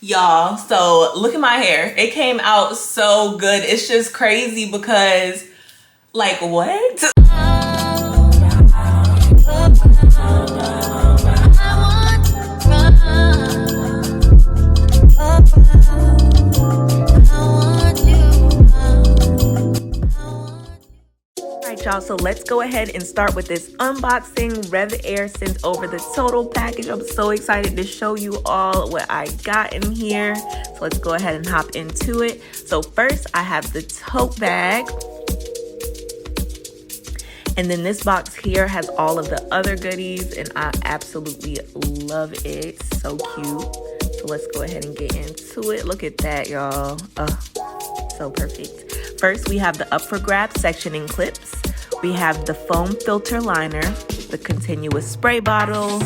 Y'all, so look at my hair. It came out so good. It's just crazy because, like, what? Alright y'all, so let's go ahead and start with this unboxing. ReVair sent over the total package. I'm so excited to show you all what I got in here. So let's go ahead and hop into it. So first I have the tote bag. And then this box here has all of the other goodies and I absolutely love it. So cute. So let's go ahead and get into it. Look at that, y'all. So perfect. First, we have the up for grabs sectioning clips. We have the foam filter liner, the continuous spray bottle,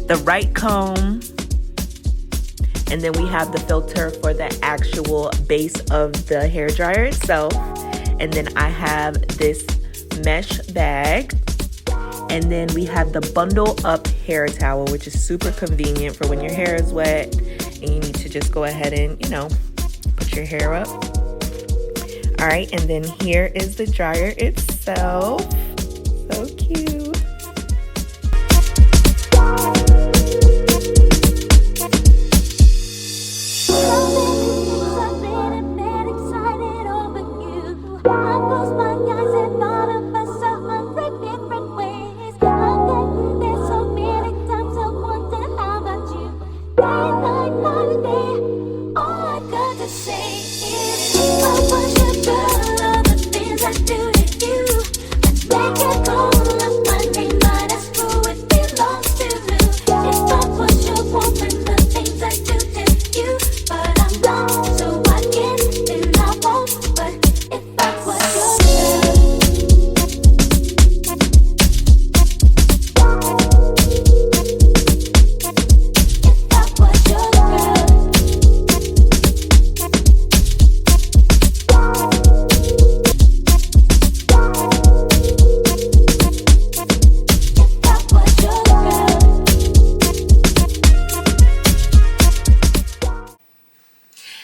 the right comb, and then we have the filter for the actual base of the hair dryer itself. And then I have this mesh bag. And then we have the bundle up hair towel, which is super convenient for when your hair is wet and you need to just go ahead and, put your hair up. All right, and then here is the dryer itself. So cute.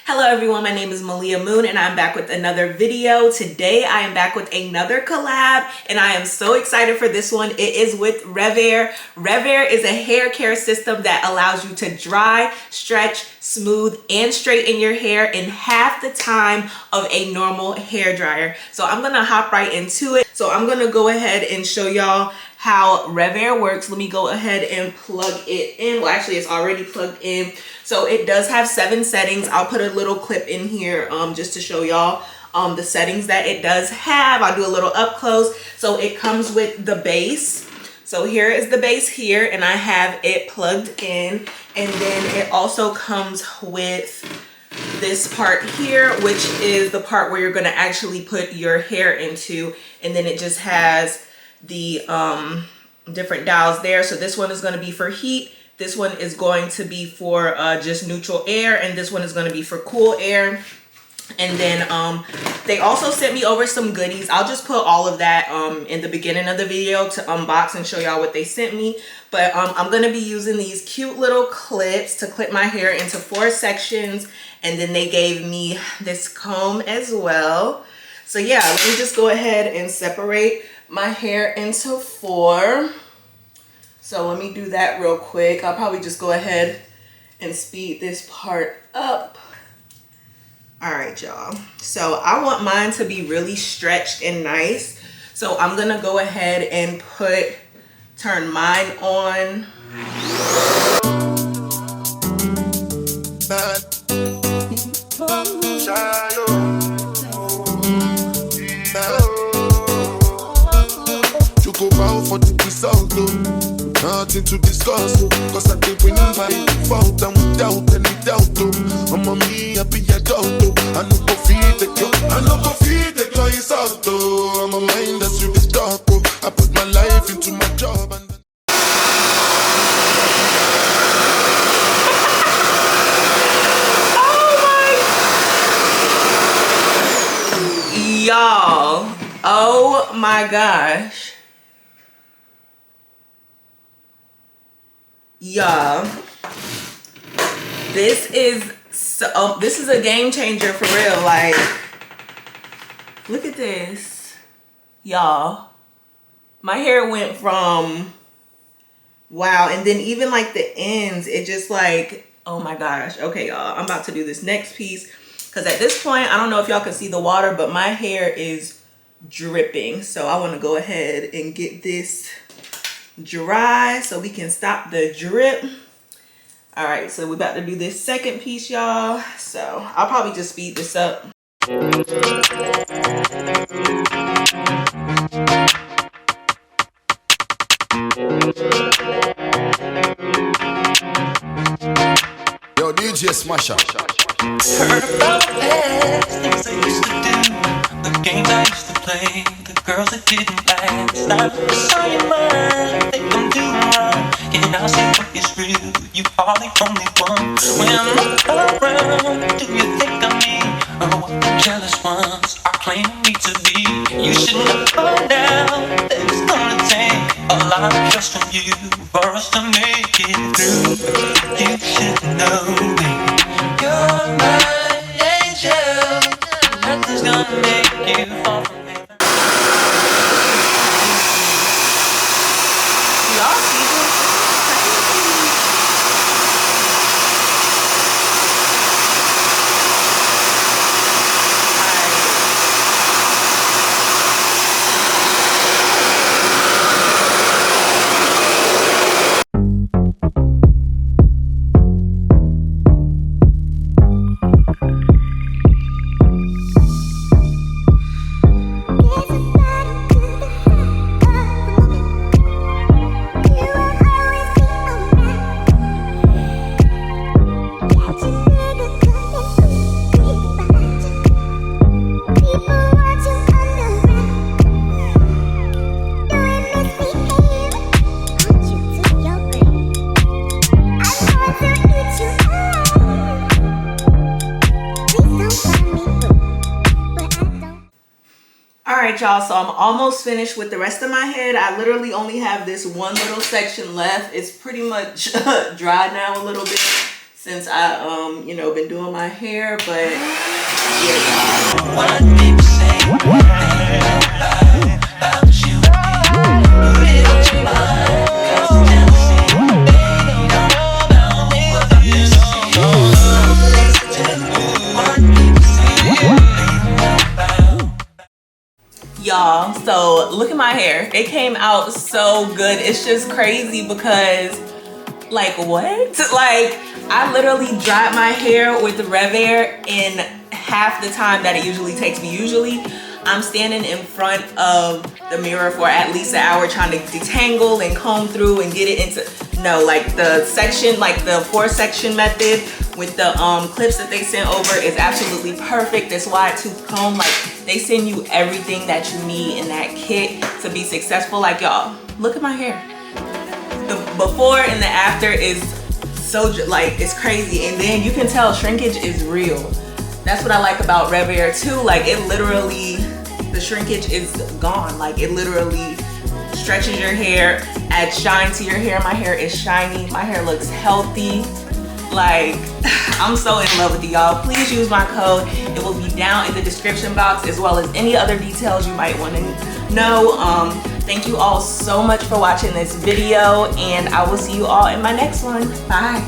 Hello everyone, my name is Meleah Moon and I'm back with another video. Today I am back with another collab and I am so excited for this one. It is with ReVair. ReVair is a hair care system that allows you to dry, stretch, smooth, and straighten your hair in half the time of a normal hair dryer. So I'm gonna hop right into it. So I'm gonna go ahead and show y'all how ReVair works. Let me go ahead and plug it in. Well, actually it's already plugged in. So it does have 7 settings. I'll put a little clip in here just to show y'all the settings that it does have. I'll do a little up close. So it comes with the base. So here is the base here and I have it plugged in. And then it also comes with this part here, which is the part where you're gonna actually put your hair into. And then it just has the different dials there. So this one is gonna be for heat. This one is going to be for just neutral air, and this one is going to be for cool air. And then they also sent me over some goodies. I'll just put all of that in the beginning of the video to unbox and show y'all what they sent me. But I'm going to be using these cute little clips to clip my hair into 4 sections. And then they gave me this comb as well. So yeah, let me just go ahead and separate my hair into 4. So let me do that real quick. I'll probably just go ahead and speed this part up. All right, y'all. So I want mine to be really stretched and nice. So I'm gonna go ahead and turn mine on. Nothing to discuss, cause I did win by default and without any doubt. I'm a me, I be a doubt. I no go feed the girl, I no go feed the girl, it's out. I'm a mind that's really dark. I put my life into my job and Y'all, oh my gosh. Y'all, this is a game changer for real. Like, look at this, y'all. My hair went from wow, and then even like the ends, it just like, oh my gosh. Okay, y'all, I'm about to do this next piece because at this point, I don't know if y'all can see the water, but my hair is dripping. So I want to go ahead and get this dry so we can stop the drip. All right, so we're about to do this second piece, y'all. So I'll probably just speed this up. Yo, DJ Smasher. Heard about the past, things I used to do, the games I used to play, the girls that didn't last. Now it's on your mind, think I'm doing wrong. Can I say what is real? You are the only one. When I'm not around, do you think of me? Or what the jealous ones are claiming me to be? You should know now that it's gonna take a lot of trust from you for us to make it through. You should know me. You're my angel. Nothing's gonna make you fall from heaven. Y'all see this? Alright y'all, so I'm almost finished with the rest of my head. I literally only have this one little section left. It's pretty much dry now a little bit since I you know, been doing my hair, but yeah. What people say about you, put it on your mind, 'cause jealousy, they don't know about what you see. Listen to what people say about. Y'all, so look at my hair. It came out so good. It's just crazy because, like, what? Like, I literally dried my hair with the ReVair in half the time that it usually takes me. Usually, I'm standing in front of the mirror for at least an hour trying to detangle and comb through and get it into, no, like the section, like the 4-section method with the clips that they sent over is absolutely perfect. This wide tooth comb, like they send you everything that you need in that kit to be successful. Like y'all, look at my hair. The before and the after is so, like, it's crazy. And then you can tell shrinkage is real. That's what I like about ReVair too. Like it literally, the shrinkage is gone. Like it literally stretches your hair, adds shine to your hair. My hair is shiny. My hair looks healthy. Like, I'm so in love with you, y'all. Please use my code. It will be down in the description box, as well as any other details you might want to know. Thank you all so much for watching this video, and I will see you all in my next one. Bye.